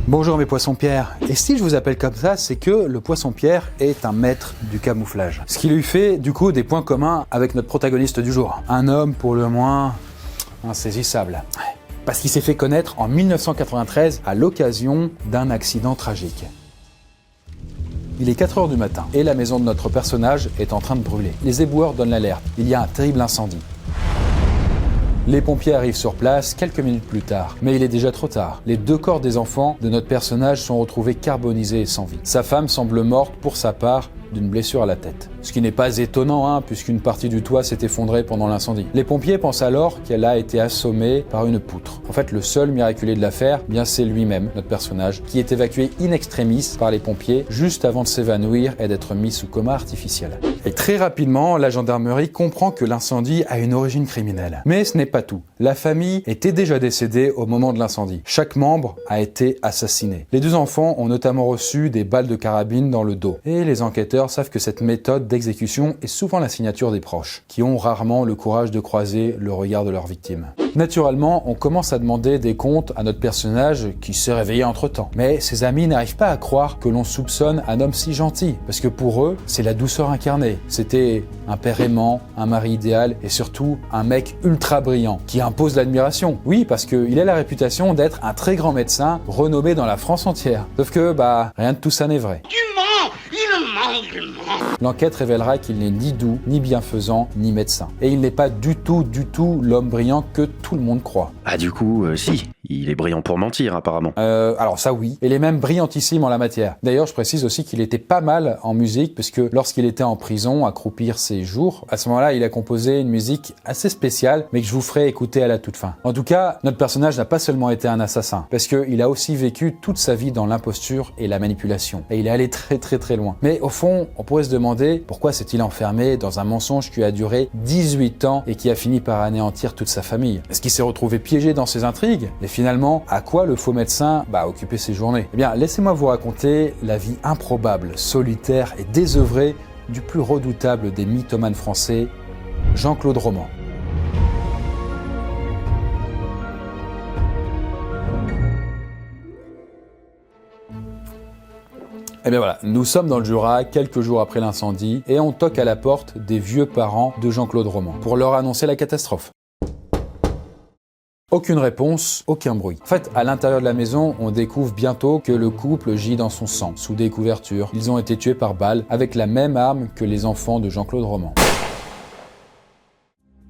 Bonjour mes poissons-pierres, et si je vous appelle comme ça, c'est que le poisson-pierre est un maître du camouflage. Ce qui lui fait du coup des points communs avec notre protagoniste du jour. Un homme pour le moins insaisissable. Parce qu'il s'est fait connaître en 1993 à l'occasion d'un accident tragique. Il est 4 h du matin et la maison de notre personnage est en train de brûler. Les éboueurs donnent l'alerte, il y a un terrible incendie. Les pompiers arrivent sur place quelques minutes plus tard, mais il est déjà trop tard. Les 2 corps des enfants de notre personnage sont retrouvés carbonisés et sans vie. Sa femme semble morte pour sa part d'une blessure à la tête. Ce qui n'est pas étonnant, puisqu'une partie du toit s'est effondrée pendant l'incendie. Les pompiers pensent alors qu'elle a été assommée par une poutre. En fait, le seul miraculé de l'affaire, bien c'est lui-même, notre personnage, qui est évacué in extremis par les pompiers juste avant de s'évanouir et d'être mis sous coma artificiel. Et très rapidement, la gendarmerie comprend que l'incendie a une origine criminelle. Mais ce n'est pas tout. La famille était déjà décédée au moment de l'incendie. Chaque membre a été assassiné. Les 2 enfants ont notamment reçu des balles de carabine dans le dos. Et les enquêteurs savent que cette méthode d'exécution est souvent la signature des proches, qui ont rarement le courage de croiser le regard de leur victime. Naturellement, on commence à demander des comptes à notre personnage qui s'est réveillé entre-temps. Mais ses amis n'arrivent pas à croire que l'on soupçonne un homme si gentil, parce que pour eux, c'est la douceur incarnée. C'était un père aimant, un mari idéal et surtout un mec ultra brillant, qui impose l'admiration. Oui, parce qu'il a la réputation d'être un très grand médecin, renommé dans la France entière. Sauf que, rien de tout ça n'est vrai. L'enquête révélera qu'il n'est ni doux, ni bienfaisant, ni médecin. Et il n'est pas du tout l'homme brillant que tout le monde croit. Ah du coup, si, il est brillant pour mentir apparemment. Alors ça oui, il est même brillantissime en la matière. D'ailleurs, je précise aussi qu'il était pas mal en musique, puisque lorsqu'il était en prison, à croupir ses jours, à ce moment-là, il a composé une musique assez spéciale, mais que je vous ferai écouter à la toute fin. En tout cas, notre personnage n'a pas seulement été un assassin, parce qu'il a aussi vécu toute sa vie dans l'imposture et la manipulation. Et il est allé très loin. Mais au fond, on pourrait se demander pourquoi s'est-il enfermé dans un mensonge qui a duré 18 ans et qui a fini par anéantir toute sa famille. Est-ce qu'il s'est retrouvé piégé dans ses intrigues? Et finalement, à quoi le faux médecin occupait ses journées? Eh bien, laissez-moi vous raconter la vie improbable, solitaire et désœuvrée du plus redoutable des mythomanes français, Jean-Claude Roman. Et bien voilà, nous sommes dans le Jura, quelques jours après l'incendie, et on toque à la porte des vieux parents de Jean-Claude Roman, pour leur annoncer la catastrophe. Aucune réponse, aucun bruit. En fait, à l'intérieur de la maison, on découvre bientôt que le couple gît dans son sang, sous des couvertures. Ils ont été tués par balle, avec la même arme que les enfants de Jean-Claude Roman.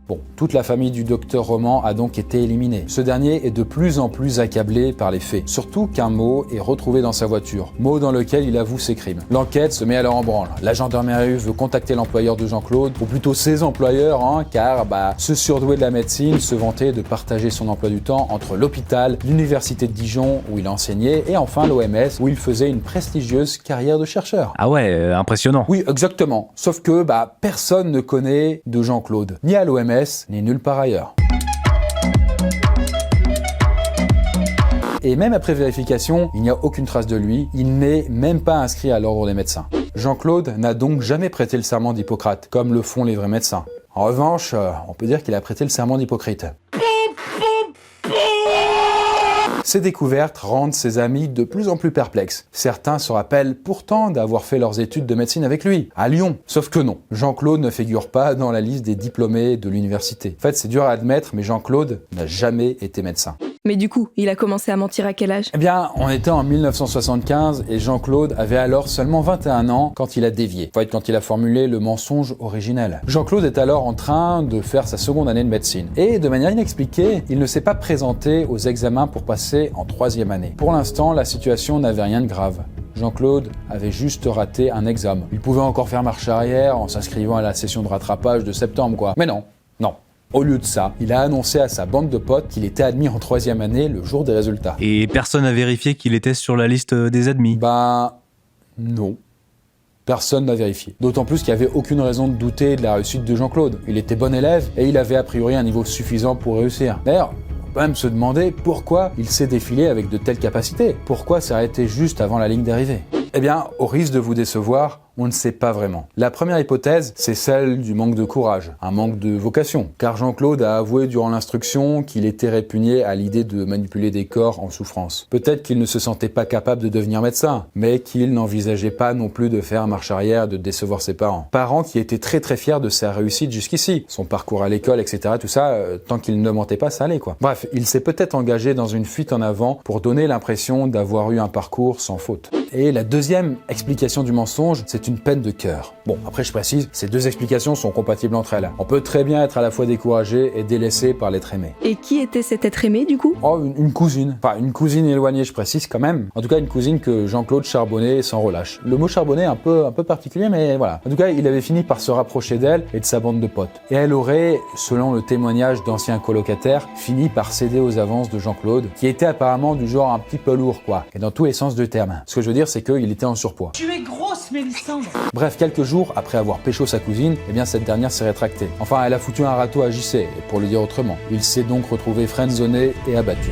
Bon, toute la famille du docteur Roman a donc été éliminée. Ce dernier est de plus en plus accablé par les faits. Surtout qu'un mot est retrouvé dans sa voiture, mot dans lequel il avoue ses crimes. L'enquête se met alors en branle. La gendarmerie veut contacter l'employeur de Jean-Claude, ou plutôt ses employeurs, car ce surdoué de la médecine se vantait de partager son emploi du temps entre l'hôpital, l'université de Dijon où il enseignait, et enfin l'OMS où il faisait une prestigieuse carrière de chercheur. Ah ouais, impressionnant. Oui, exactement. Sauf que personne ne connaît de Jean-Claude, ni à l'OMS, ni nulle part ailleurs. Et même après vérification, il n'y a aucune trace de lui, il n'est même pas inscrit à l'ordre des médecins. Jean-Claude n'a donc jamais prêté le serment d'Hippocrate, comme le font les vrais médecins. En revanche, on peut dire qu'il a prêté le serment d'Hippocrate. Ces découvertes rendent ses amis de plus en plus perplexes. Certains se rappellent pourtant d'avoir fait leurs études de médecine avec lui, à Lyon. Sauf que non, Jean-Claude ne figure pas dans la liste des diplômés de l'université. En fait, c'est dur à admettre, mais Jean-Claude n'a jamais été médecin. Mais du coup, il a commencé à mentir à quel âge? Eh bien, on était en 1975 et Jean-Claude avait alors seulement 21 ans quand il a dévié. En fait, quand il a formulé le mensonge originel. Jean-Claude est alors en train de faire sa seconde année de médecine. Et de manière inexpliquée, il ne s'est pas présenté aux examens pour passer en 3e année. Pour l'instant, la situation n'avait rien de grave. Jean-Claude avait juste raté un examen. Il pouvait encore faire marche arrière en s'inscrivant à la session de rattrapage de septembre, quoi. Mais non. Au lieu de ça, il a annoncé à sa bande de potes qu'il était admis en 3e année le jour des résultats. Et personne n'a vérifié qu'il était sur la liste des admis? Non. Personne n'a vérifié. D'autant plus qu'il n'y avait aucune raison de douter de la réussite de Jean-Claude. Il était bon élève et il avait a priori un niveau suffisant pour réussir. D'ailleurs, on peut même se demander pourquoi il s'est défilé avec de telles capacités. Pourquoi s'arrêter juste avant la ligne d'arrivée? Eh bien, au risque de vous décevoir, on ne sait pas vraiment. La première hypothèse, c'est celle du manque de courage, un manque de vocation, car Jean-Claude a avoué durant l'instruction qu'il était répugné à l'idée de manipuler des corps en souffrance. Peut-être qu'il ne se sentait pas capable de devenir médecin, mais qu'il n'envisageait pas non plus de faire marche arrière, de décevoir ses parents. Parents qui étaient très très fiers de sa réussite jusqu'ici, son parcours à l'école, etc. Tout ça, tant qu'il ne mentait pas, ça allait quoi. Bref, il s'est peut-être engagé dans une fuite en avant pour donner l'impression d'avoir eu un parcours sans faute. Et la deuxième explication du mensonge, c'est une peine de cœur. Bon, après je précise, ces deux explications sont compatibles entre elles. On peut très bien être à la fois découragé et délaissé par l'être aimé. Et qui était cet être aimé du coup? Oh, une cousine. Enfin, une cousine éloignée, je précise quand même. En tout cas, une cousine que Jean-Claude charbonnait sans relâche. Le mot charbonner est un peu particulier, mais voilà. En tout cas, il avait fini par se rapprocher d'elle et de sa bande de potes. Et elle aurait, selon le témoignage d'anciens colocataires, fini par céder aux avances de Jean-Claude, qui était apparemment du genre un petit peu lourd, quoi. Et dans tous les sens du terme. Ce que je veux dire, c'est qu'il était en surpoids. Tu es grosse, Mélissandre. Bref, quelques jours après avoir pécho sa cousine, eh bien cette dernière s'est rétractée. Enfin, elle a foutu un râteau à JC, et pour le dire autrement. Il s'est donc retrouvé friendzoné et abattu.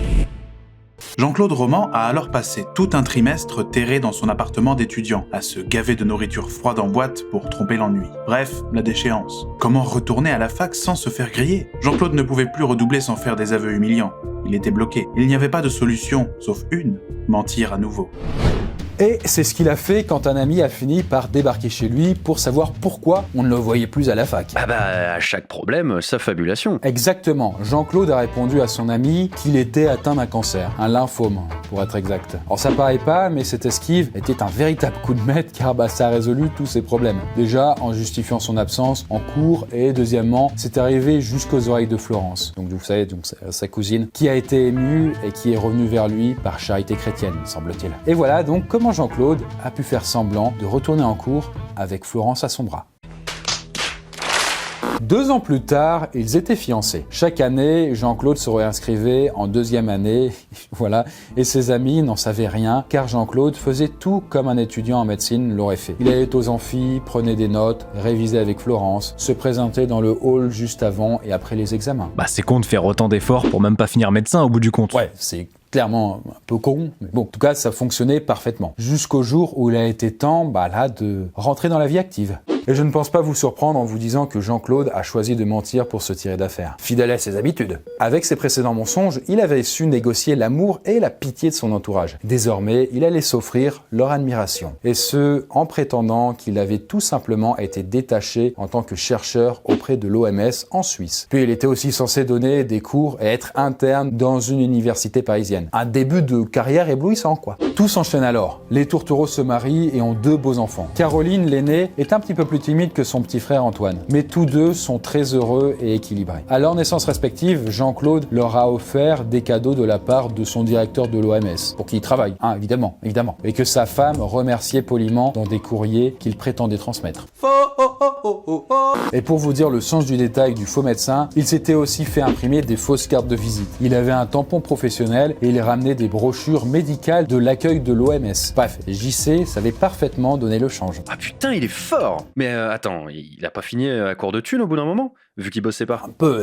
Jean-Claude Roman a alors passé tout un trimestre terré dans son appartement d'étudiant, à se gaver de nourriture froide en boîte pour tromper l'ennui. Bref, la déchéance. Comment retourner à la fac sans se faire griller? Jean-Claude ne pouvait plus redoubler sans faire des aveux humiliants. Il était bloqué. Il n'y avait pas de solution, sauf une, mentir à nouveau. Et c'est ce qu'il a fait quand un ami a fini par débarquer chez lui pour savoir pourquoi on ne le voyait plus à la fac. Ah bah, à chaque problème, sa fabulation. Exactement. Jean-Claude a répondu à son ami qu'il était atteint d'un cancer, un lymphome pour être exact. Alors ça paraît pas, mais cette esquive était un véritable coup de maître car ça a résolu tous ses problèmes. Déjà en justifiant son absence en cours et deuxièmement, c'est arrivé jusqu'aux oreilles de Florence. Donc vous savez, sa cousine, qui a été émue et qui est revenue vers lui par charité chrétienne, semble-t-il. Et voilà donc comment Jean-Claude a pu faire semblant de retourner en cours avec Florence à son bras. 2 ans plus tard, ils étaient fiancés. Chaque année, Jean-Claude se réinscrivait en 2e année, voilà, et ses amis n'en savaient rien, car Jean-Claude faisait tout comme un étudiant en médecine l'aurait fait. Il allait aux amphis, prenait des notes, révisait avec Florence, se présentait dans le hall juste avant et après les examens. Bah c'est con de faire autant d'efforts pour même pas finir médecin au bout du compte. Ouais, c'est clairement un peu con, mais bon, en tout cas, ça fonctionnait parfaitement. Jusqu'au jour où il a été temps, de rentrer dans la vie active. Et je ne pense pas vous surprendre en vous disant que Jean-Claude a choisi de mentir pour se tirer d'affaire. Fidèle à ses habitudes. Avec ses précédents mensonges, il avait su négocier l'amour et la pitié de son entourage. Désormais, il allait s'offrir leur admiration. Et ce, en prétendant qu'il avait tout simplement été détaché en tant que chercheur auprès de l'OMS en Suisse. Puis il était aussi censé donner des cours et être interne dans une université parisienne. Un début de carrière éblouissant, quoi. Tout s'enchaîne alors. Les tourtereaux se marient et ont 2 beaux enfants. Caroline, l'aînée, est un petit peu plus timide que son petit frère Antoine. Mais tous deux sont très heureux et équilibrés. À leur naissance respective, Jean-Claude leur a offert des cadeaux de la part de son directeur de l'OMS, pour qui il travaille, évidemment. Et que sa femme remerciait poliment dans des courriers qu'il prétendait transmettre. Et pour vous dire le sens du détail du faux médecin, il s'était aussi fait imprimer des fausses cartes de visite. Il avait un tampon professionnel et il ramenait des brochures médicales de l'accueil de l'OMS. Bref, JC savait parfaitement donner le change. Ah putain, il est fort. Mais attends, il a pas fini à court de thunes au bout d'un moment, vu qu'il bossait pas?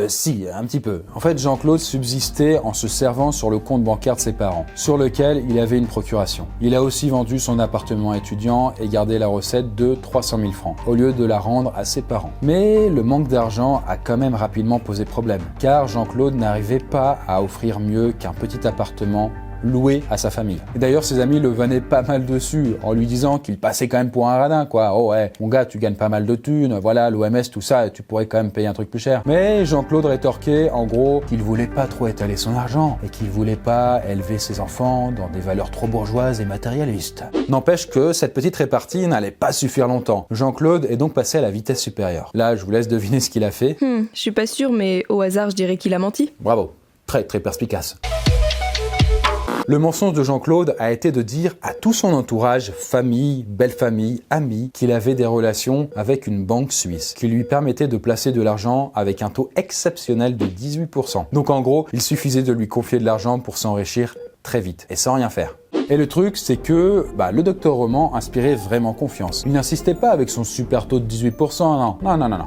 Si, un petit peu. En fait, Jean-Claude subsistait en se servant sur le compte bancaire de ses parents, sur lequel il avait une procuration. Il a aussi vendu son appartement étudiant et gardé la recette de 300 000 francs, au lieu de la rendre à ses parents. Mais le manque d'argent a quand même rapidement posé problème, car Jean-Claude n'arrivait pas à offrir mieux qu'un petit appartement loué à sa famille. Et d'ailleurs, ses amis le vannaient pas mal dessus, en lui disant qu'il passait quand même pour un radin, quoi. Oh ouais, mon gars, tu gagnes pas mal de thunes, voilà, l'OMS, tout ça, tu pourrais quand même payer un truc plus cher. Mais Jean-Claude rétorquait, en gros, qu'il voulait pas trop étaler son argent, et qu'il voulait pas élever ses enfants dans des valeurs trop bourgeoises et matérialistes. N'empêche que cette petite répartie n'allait pas suffire longtemps. Jean-Claude est donc passé à la vitesse supérieure. Là, je vous laisse deviner ce qu'il a fait. Je suis pas sûre, mais au hasard, je dirais qu'il a menti. Bravo. Très, très perspicace. Le mensonge de Jean-Claude a été de dire à tout son entourage, famille, belle famille, amis, qu'il avait des relations avec une banque suisse, qui lui permettait de placer de l'argent avec un taux exceptionnel de 18%. Donc en gros, il suffisait de lui confier de l'argent pour s'enrichir très vite, et sans rien faire. Et le truc, c'est que le docteur Roman inspirait vraiment confiance. Il n'insistait pas avec son super taux de 18%, non.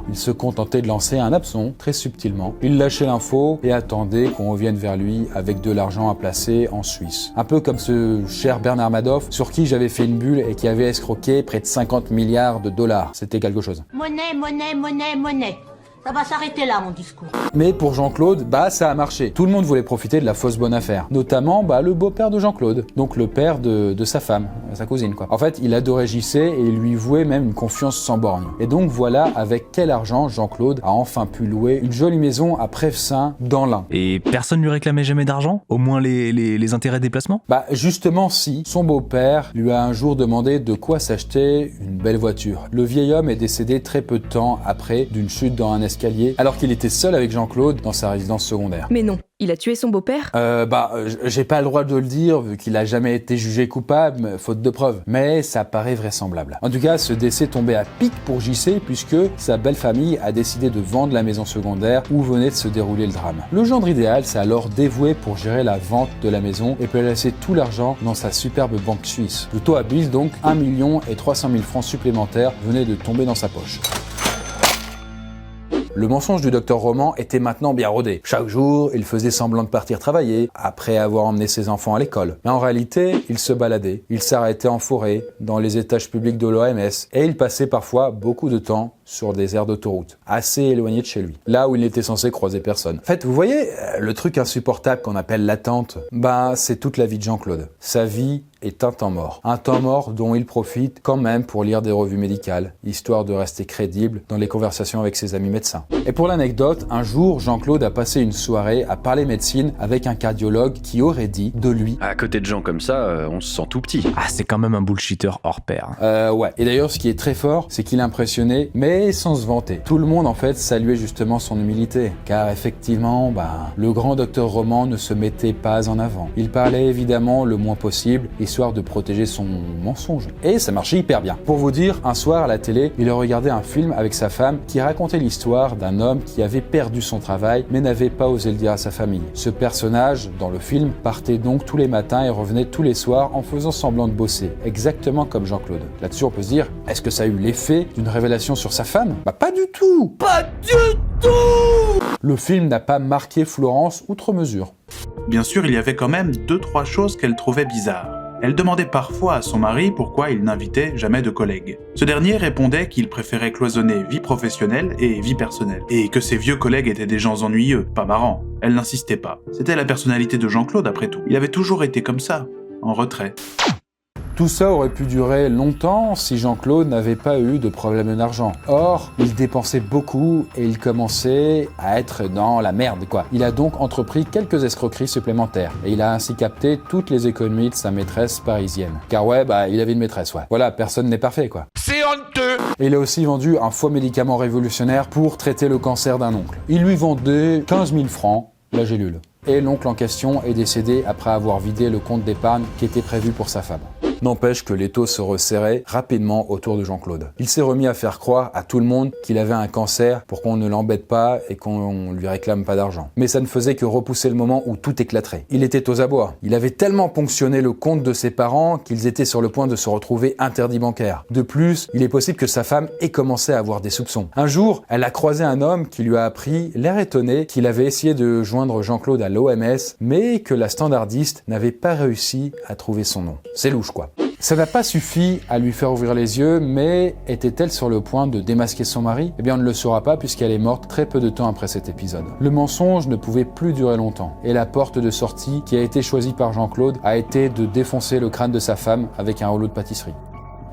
Il se contentait de lancer un hameçon, très subtilement. Il lâchait l'info et attendait qu'on revienne vers lui avec de l'argent à placer en Suisse. Un peu comme ce cher Bernard Madoff, sur qui j'avais fait une bulle et qui avait escroqué près de 50 milliards de dollars. C'était quelque chose. Monnaie. Ça va s'arrêter là, mon discours. Mais pour Jean-Claude, ça a marché. Tout le monde voulait profiter de la fausse bonne affaire. Notamment, le beau-père de Jean-Claude. Donc le père de sa femme, sa cousine, quoi. En fait, il adorait JC et il lui vouait même une confiance sans borne. Et donc voilà avec quel argent Jean-Claude a enfin pu louer une jolie maison à Prèvesin, dans l'Ain. Et personne lui réclamait jamais d'argent? Au moins les intérêts de déplacement? Justement si. Son beau-père lui a un jour demandé de quoi s'acheter une belle voiture. Le vieil homme est décédé très peu de temps après d'une chute dans un escalier, alors qu'il était seul avec Jean-Claude dans sa résidence secondaire. Mais non, il a tué son beau-père? J'ai pas le droit de le dire, vu qu'il a jamais été jugé coupable, faute de preuves. Mais ça paraît vraisemblable. En tout cas, ce décès tombait à pic pour JC, puisque sa belle famille a décidé de vendre la maison secondaire où venait de se dérouler le drame. Le gendre idéal s'est alors dévoué pour gérer la vente de la maison et placer tout l'argent dans sa superbe banque suisse. Plutôt habile donc, 1 300 000 francs supplémentaires venaient de tomber dans sa poche. Le mensonge du docteur Roman était maintenant bien rodé. Chaque jour, il faisait semblant de partir travailler, après avoir emmené ses enfants à l'école. Mais en réalité, il se baladait, il s'arrêtait en forêt, dans les étages publics de l'OMS, et il passait parfois beaucoup de temps sur des aires d'autoroute, assez éloignés de chez lui, là où il n'était censé croiser personne. En fait, vous voyez, le truc insupportable qu'on appelle l'attente, c'est toute la vie de Jean-Claude. Sa vie est un temps mort dont il profite quand même pour lire des revues médicales, histoire de rester crédible dans les conversations avec ses amis médecins. Et pour l'anecdote, un jour, Jean-Claude a passé une soirée à parler médecine avec un cardiologue qui aurait dit de lui... À côté de gens comme ça, on se sent tout petit. Ah, c'est quand même un bullshitter hors pair. Ouais. Et d'ailleurs, ce qui est très fort, c'est qu'il impressionnait, mais sans se vanter. Tout le monde, en fait, saluait justement son humilité. Car effectivement, le grand docteur Roman ne se mettait pas en avant. Il parlait évidemment le moins possible, histoire de protéger son mensonge. Et ça marchait hyper bien. Pour vous dire, un soir à la télé, il a regardé un film avec sa femme qui racontait l'histoire d'un homme qui avait perdu son travail, mais n'avait pas osé le dire à sa famille. Ce personnage, dans le film, partait donc tous les matins et revenait tous les soirs en faisant semblant de bosser, exactement comme Jean-Claude. Là-dessus, on peut se dire, est-ce que ça a eu l'effet d'une révélation sur sa femme? Pas du tout! Pas du tout! Le film n'a pas marqué Florence outre mesure. Bien sûr, il y avait quand même 2-3 choses qu'elle trouvait bizarres. Elle demandait parfois à son mari pourquoi il n'invitait jamais de collègues. Ce dernier répondait qu'il préférait cloisonner vie professionnelle et vie personnelle, et que ses vieux collègues étaient des gens ennuyeux, pas marrants. Elle n'insistait pas. C'était la personnalité de Jean-Claude après tout. Il avait toujours été comme ça, en retrait. Tout ça aurait pu durer longtemps si Jean-Claude n'avait pas eu de problème d'argent. Or, il dépensait beaucoup et il commençait à être dans la merde, quoi. Il a donc entrepris quelques escroqueries supplémentaires et il a ainsi capté toutes les économies de sa maîtresse parisienne. Car il avait une maîtresse, ouais. Voilà, personne n'est parfait, quoi. C'est honteux! Et il a aussi vendu un faux médicament révolutionnaire pour traiter le cancer d'un oncle. Il lui vendait 15 000 francs la gélule. Et l'oncle en question est décédé après avoir vidé le compte d'épargne qui était prévu pour sa femme. N'empêche que l'étau se resserrait rapidement autour de Jean-Claude. Il s'est remis à faire croire à tout le monde qu'il avait un cancer pour qu'on ne l'embête pas et qu'on lui réclame pas d'argent. Mais ça ne faisait que repousser le moment où tout éclaterait. Il était aux abois. Il avait tellement ponctionné le compte de ses parents qu'ils étaient sur le point de se retrouver interdits bancaires. De plus, il est possible que sa femme ait commencé à avoir des soupçons. Un jour, elle a croisé un homme qui lui a appris, l'air étonné, qu'il avait essayé de joindre Jean-Claude à l'OMS, mais que la standardiste n'avait pas réussi à trouver son nom. C'est louche, quoi. Ça n'a pas suffi à lui faire ouvrir les yeux, mais était-elle sur le point de démasquer son mari? Eh bien, on ne le saura pas puisqu'elle est morte très peu de temps après cet épisode. Le mensonge ne pouvait plus durer longtemps, et la porte de sortie qui a été choisie par Jean-Claude a été de défoncer le crâne de sa femme avec un rouleau de pâtisserie.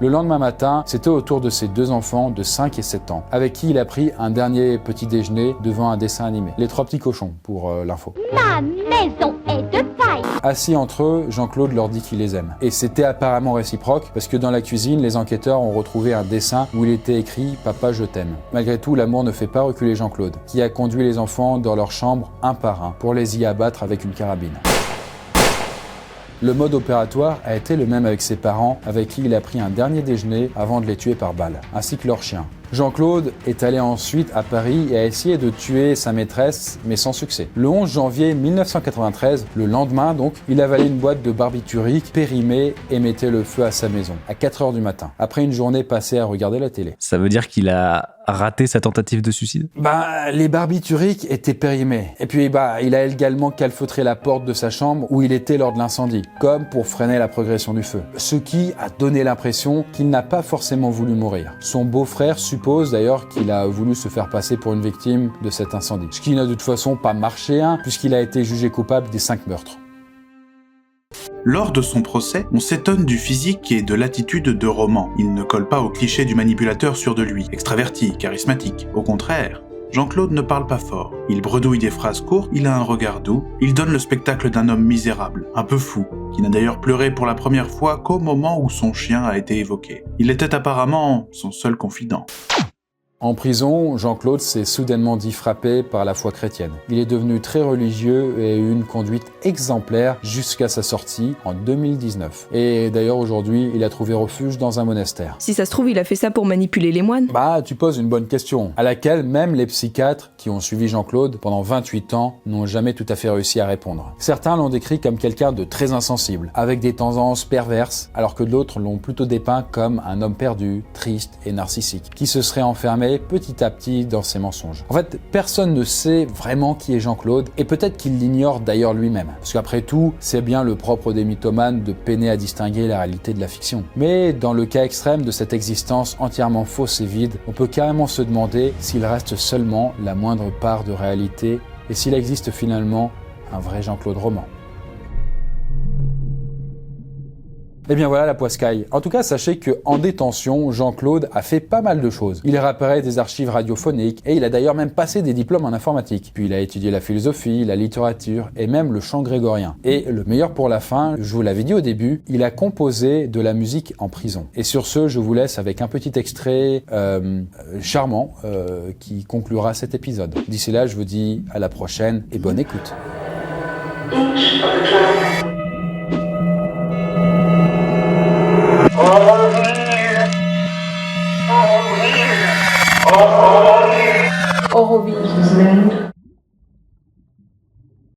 Le lendemain matin, c'était au tour de ses deux enfants de 5 et 7 ans, avec qui il a pris un dernier petit déjeuner devant un dessin animé. Les 3 petits cochons, pour l'info. Ma maison est de paille. Assis entre eux, Jean-Claude leur dit qu'il les aime. Et c'était apparemment réciproque, parce que dans la cuisine, les enquêteurs ont retrouvé un dessin où il était écrit « Papa, je t'aime ». Malgré tout, l'amour ne fait pas reculer Jean-Claude, qui a conduit les enfants dans leur chambre un par un, pour les y abattre avec une carabine. Le mode opératoire a été le même avec ses parents, avec qui il a pris un dernier déjeuner avant de les tuer par balle, ainsi que leur chien, Jean-Claude est allé ensuite à Paris et a essayé de tuer sa maîtresse, mais sans succès. Le 11 janvier 1993, le lendemain donc, il avalait une boîte de barbiturique périmée et mettait le feu à sa maison, à 4h du matin, après une journée passée à regarder la télé. Ça veut dire qu'il a raté sa tentative de suicide ? Les barbituriques étaient périmés. Et puis, il a également calfeutré la porte de sa chambre où il était lors de l'incendie, comme pour freiner la progression du feu. Ce qui a donné l'impression qu'il n'a pas forcément voulu mourir. Son beau-frère suppose d'ailleurs qu'il a voulu se faire passer pour une victime de cet incendie. Ce qui n'a de toute façon pas marché, puisqu'il a été jugé coupable des 5 meurtres. Lors de son procès, on s'étonne du physique et de l'attitude de Roman. Il ne colle pas au cliché du manipulateur sûr de lui, extraverti, charismatique. Au contraire, Jean-Claude ne parle pas fort. Il bredouille des phrases courtes, il a un regard doux, il donne le spectacle d'un homme misérable, un peu fou, qui n'a d'ailleurs pleuré pour la première fois qu'au moment où son chien a été évoqué. Il était apparemment son seul confident. En prison, Jean-Claude s'est soudainement dit frappé par la foi chrétienne. Il est devenu très religieux et a eu une conduite exemplaire jusqu'à sa sortie en 2019. Et d'ailleurs aujourd'hui, il a trouvé refuge dans un monastère. Si ça se trouve, il a fait ça pour manipuler les moines. Tu poses une bonne question, à laquelle même les psychiatres qui ont suivi Jean-Claude pendant 28 ans n'ont jamais tout à fait réussi à répondre. Certains l'ont décrit comme quelqu'un de très insensible, avec des tendances perverses, alors que d'autres l'ont plutôt dépeint comme un homme perdu, triste et narcissique, qui se serait enfermé petit à petit dans ses mensonges. En fait, personne ne sait vraiment qui est Jean-Claude, et peut-être qu'il l'ignore d'ailleurs lui-même. Parce qu'après tout, c'est bien le propre des mythomanes de peiner à distinguer la réalité de la fiction. Mais dans le cas extrême de cette existence entièrement fausse et vide, on peut carrément se demander s'il reste seulement la moindre part de réalité, et s'il existe finalement un vrai Jean-Claude Roman. Eh bien voilà la poiscaille. En tout cas, sachez qu'en détention, Jean-Claude a fait pas mal de choses. Il réparait des archives radiophoniques et il a d'ailleurs même passé des diplômes en informatique. Puis il a étudié la philosophie, la littérature et même le chant grégorien. Et le meilleur pour la fin, je vous l'avais dit au début, il a composé de la musique en prison. Et sur ce, je vous laisse avec un petit extrait charmant qui conclura cet épisode. D'ici là, je vous dis à la prochaine et bonne écoute. Each of the tracks